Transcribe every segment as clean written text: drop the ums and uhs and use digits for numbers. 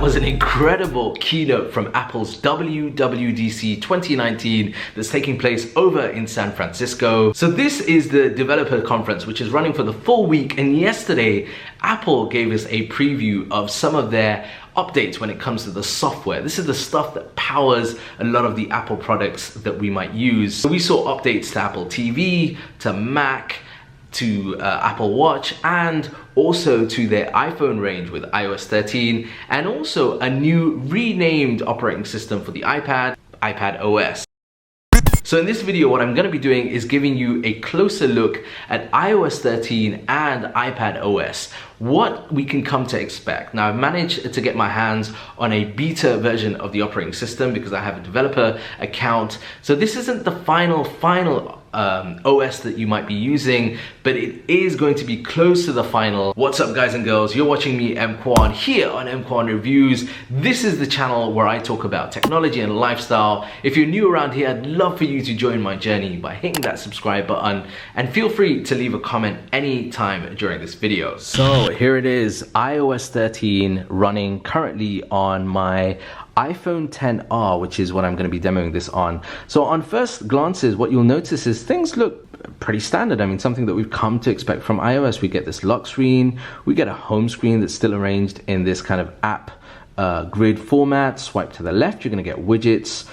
was an incredible keynote from Apple's WWDC 2019 that's taking place over in San Francisco. So this is the developer conference, which is running for the full week, and yesterday Apple gave us a preview of some of their updates when it comes to the software. This is the stuff that powers a lot of the Apple products that we might use. So we saw updates to Apple TV, to Mac, to Apple Watch, and also to their iPhone range with iOS 13, and also a new renamed operating system for the iPad, iPad OS. So in this video, what I'm going to be doing is giving you a closer look at iOS 13 and iPad OS, what we can come to expect. Now, I've managed to get my hands on a beta version of the operating system because I have a developer account. So this isn't the final OS that you might be using, but it is going to be close to the final. What's up, guys and girls? You're watching me, EMKWAN, here on EMKWAN Reviews. This is the channel where I talk about technology and lifestyle. If you're new around here, I'd love for you to join my journey by hitting that subscribe button, and feel free to leave a comment anytime during this video. So here it is, iOS 13 running currently on my iPhone XR, which is what I'm going to be demoing this on. So on first glances, what you'll notice is things look pretty standard. I mean, something that we've come to expect from iOS. We get this lock screen, we get a home screen that's still arranged in this kind of app grid format. Swipe to the left, you're going to get widgets.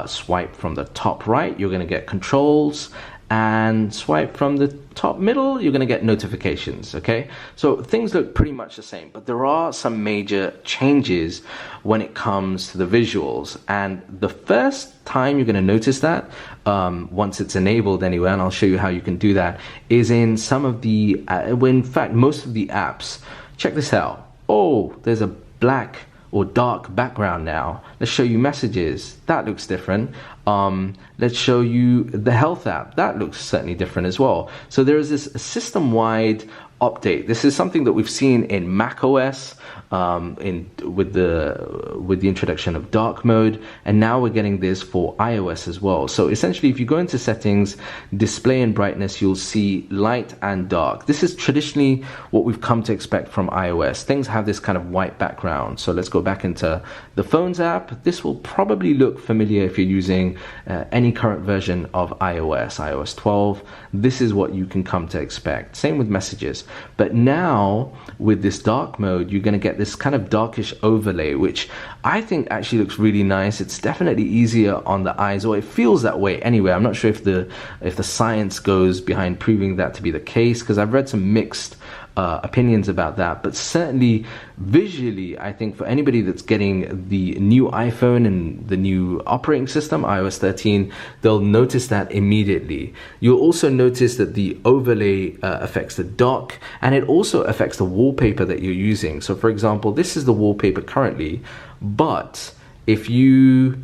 Swipe from the top right, you're going to get controls. And swipe from the top middle, you're going to get notifications. Okay, so things look pretty much the same, but there are some major changes when it comes to the visuals. And the first time you're going to notice that, once it's enabled anyway, and I'll show you how you can do that, is in some of the in fact most of the apps. Check this out. Oh, there's a black or dark background now. Let's show you messages. That looks different. Let's show you the health app. That looks certainly different as well. So there is this system-wide update. This is something that we've seen in macOS with the introduction of dark mode, and now we're getting this for iOS as well. So essentially, if you go into settings, display and brightness, you'll see light and dark. This is traditionally what we've come to expect from iOS. Things have this kind of white background. So let's go back into the Phones app. This will probably look familiar if you're using any current version of iOS 12. This is what you can come to expect. Same with messages. But now with this dark mode, you're going to get this kind of darkish overlay, which I think actually looks really nice. It's definitely easier on the eyes, or it feels that way anyway. I'm not sure if the science goes behind proving that to be the case, because I've read some mixed opinions about that, but certainly visually, I think for anybody that's getting the new iPhone and the new operating system, iOS 13, they'll notice that immediately. You'll also notice that the overlay affects the dock, and it also affects the wallpaper that you're using. So for example, this is the wallpaper currently, but if you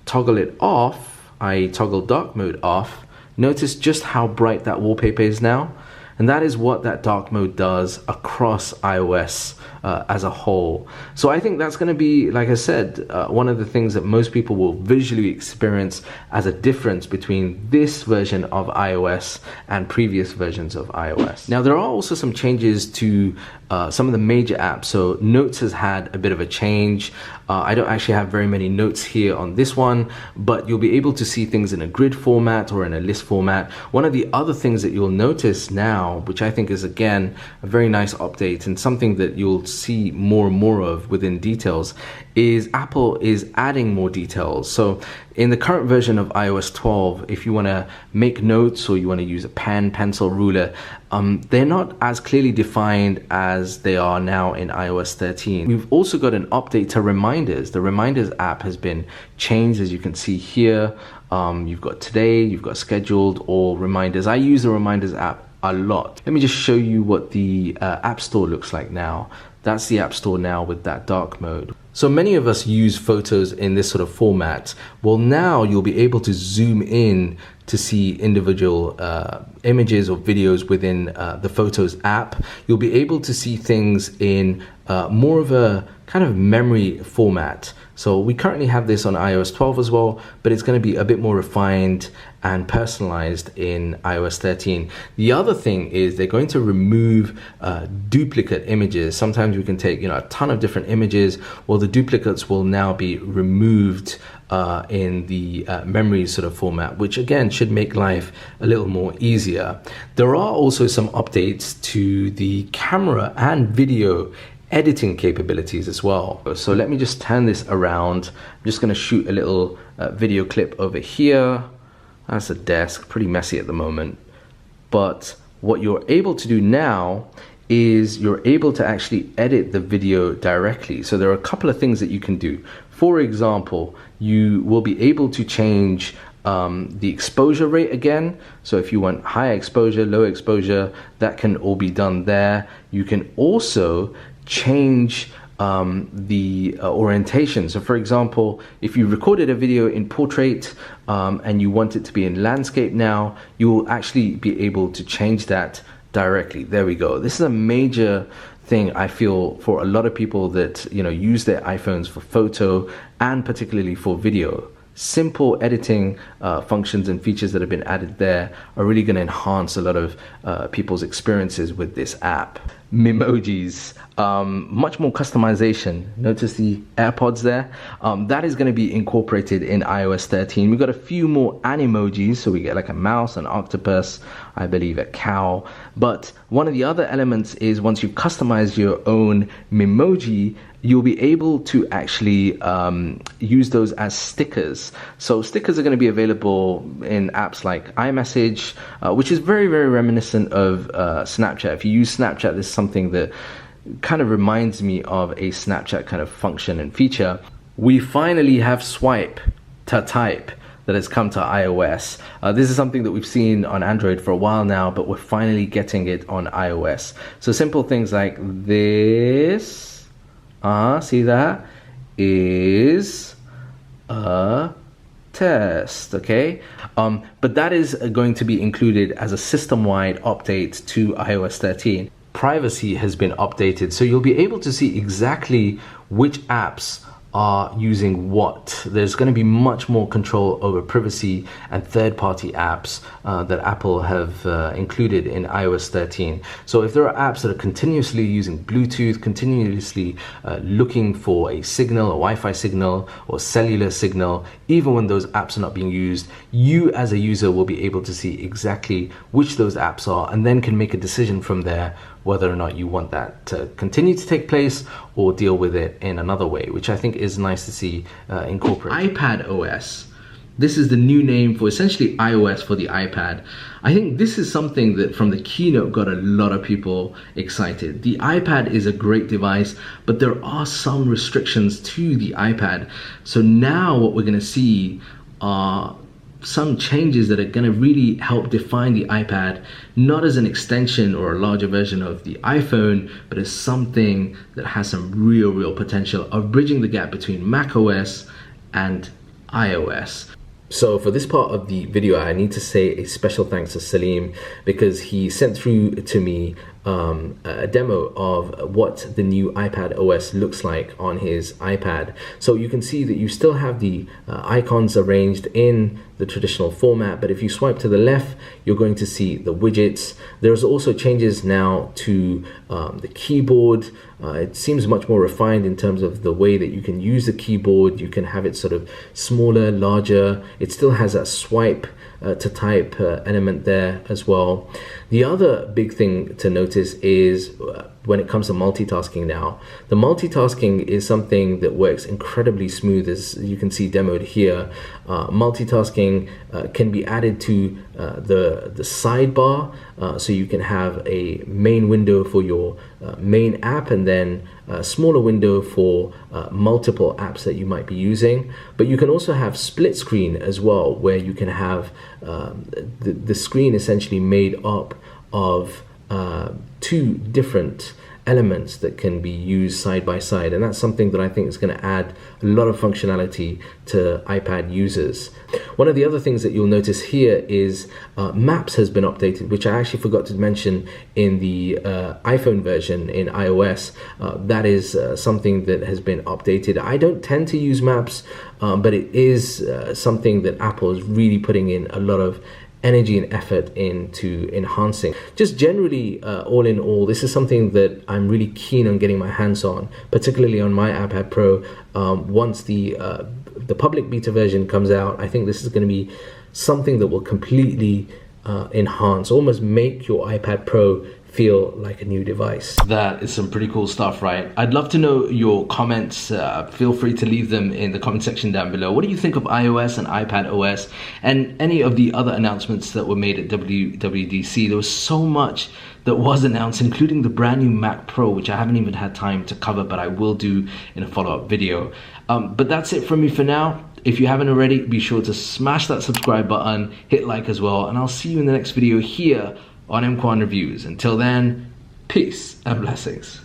toggle it off, I toggle dark mode off, notice just how bright that wallpaper is now. And that is what that dark mode does across iOS as a whole. So I think that's going to be, like I said, one of the things that most people will visually experience as a difference between this version of iOS and previous versions of iOS. Now, there are also some changes to some of the major apps. So Notes has had a bit of a change. I don't actually have very many notes here on this one, but you'll be able to see things in a grid format or in a list format. One of the other things that you'll notice now, which I think is again a very nice update and something that you'll see more and more of within details, is Apple is adding more details. So in the current version of iOS 12, if you want to make notes or you want to use a pen, pencil, ruler, they're not as clearly defined as they are now in iOS 13. We've also got an update to reminders. The Reminders app has been changed, as you can see here. You've got today, you've got scheduled, or reminders. I use the Reminders app a lot. Let me just show you what the App Store looks like now. That's the App Store now with that dark mode. So many of us use photos in this sort of format. Well, now you'll be able to zoom in to see individual images or videos within the Photos app. You'll be able to see things in more of a kind of memory format. So we currently have this on iOS 12 as well, but it's going to be a bit more refined and personalized in iOS 13. The other thing is they're going to remove duplicate images. Sometimes we can take, a ton of different images. Well, the duplicates will now be removed in the memory sort of format, which again should make life a little more easier. There are also some updates to the camera and video editing capabilities as well. So let me just turn this around. I'm just going to shoot a little video clip over here. That's a desk, pretty messy at the moment. But what you're able to do now is you're able to actually edit the video directly. So there are a couple of things that you can do. For example, you will be able to change the exposure rate again. So if you want high exposure, low exposure, that can all be done there. You can also change the orientation. So for example, if you recorded a video in portrait and you want it to be in landscape now, you will actually be able to change that directly. There we go. This is a major thing, I feel, for a lot of people that use their iPhones for photo and particularly for video. Simple editing functions and features that have been added there are really going to enhance a lot of people's experiences with this app. Memojis, much more customization. Notice the AirPods there. That is going to be incorporated in iOS 13. We've got a few more animojis, so we get like a mouse, an octopus, I believe a cow. But one of the other elements is once you've customized your own memoji, you'll be able to actually use those as stickers. So stickers are going to be available in apps like iMessage, which is very, very reminiscent of Snapchat. If you use Snapchat, this is something that kind of reminds me of a Snapchat kind of function and feature. We finally have swipe to type that has come to iOS. This is something that we've seen on Android for a while now, but we're finally getting it on iOS. So simple things like this, see that, is a test, okay? But that is going to be included as a system-wide update to iOS 13. Privacy has been updated, so you'll be able to see exactly which apps are using what. There's going to be much more control over privacy and third-party apps that Apple have included in iOS 13. So if there are apps that are continuously using Bluetooth, continuously looking for a signal, a Wi-Fi signal or cellular signal, even when those apps are not being used, you as a user will be able to see exactly which those apps are and then can make a decision from there whether or not you want that to continue to take place or deal with it in another way, which I think is nice to see incorporated. iPad OS. This is the new name for essentially iOS for the iPad. I think this is something that from the keynote got a lot of people excited. The iPad is a great device, but there are some restrictions to the iPad. So now what we're going to see are some changes that are going to really help define the iPad, not as an extension or a larger version of the iPhone, but as something that has some real potential of bridging the gap between macOS and iOS. So for this part of the video, I need to say a special thanks to Salim because he sent through to me a demo of what the new iPad OS looks like on his iPad. So you can see that you still have the icons arranged in the traditional format, but if you swipe to the left, you're going to see the widgets. There's also changes now to the keyboard. It seems much more refined in terms of the way that you can use the keyboard. You can have it sort of smaller, larger. It still has that swipe to type element there as well. The other big thing to notice is when it comes to multitasking now. The multitasking is something that works incredibly smooth, as you can see demoed here. Multitasking can be added to the sidebar, so you can have a main window for your main app and then a smaller window for multiple apps that you might be using. But you can also have split screen as well, where you can have the screen essentially made up of two different elements that can be used side by side, and that's something that I think is going to add a lot of functionality to iPad users. One of the other things that you'll notice here is Maps has been updated, which I actually forgot to mention in the iPhone version in iOS. That is something that has been updated. I don't tend to use Maps, but it is something that Apple is really putting in a lot of energy and effort into enhancing. Just generally, all in all, this is something that I'm really keen on getting my hands on, particularly on my iPad Pro. Once the public beta version comes out, I think this is going to be something that will completely enhance, almost make your iPad Pro feel like a new device. That is some pretty cool stuff, right? I'd love to know your comments. Feel free to leave them in the comment section down below. What do you think of iOS and iPad OS and any of the other announcements that were made at WWDC? There was so much that was announced, including the brand new Mac Pro, which I haven't even had time to cover, but I will do in a follow-up video. But that's it from me for now. If you haven't already, be sure to smash that subscribe button, hit like as well, and I'll see you in the next video here on EMKWAN Reviews. Until then, peace and blessings.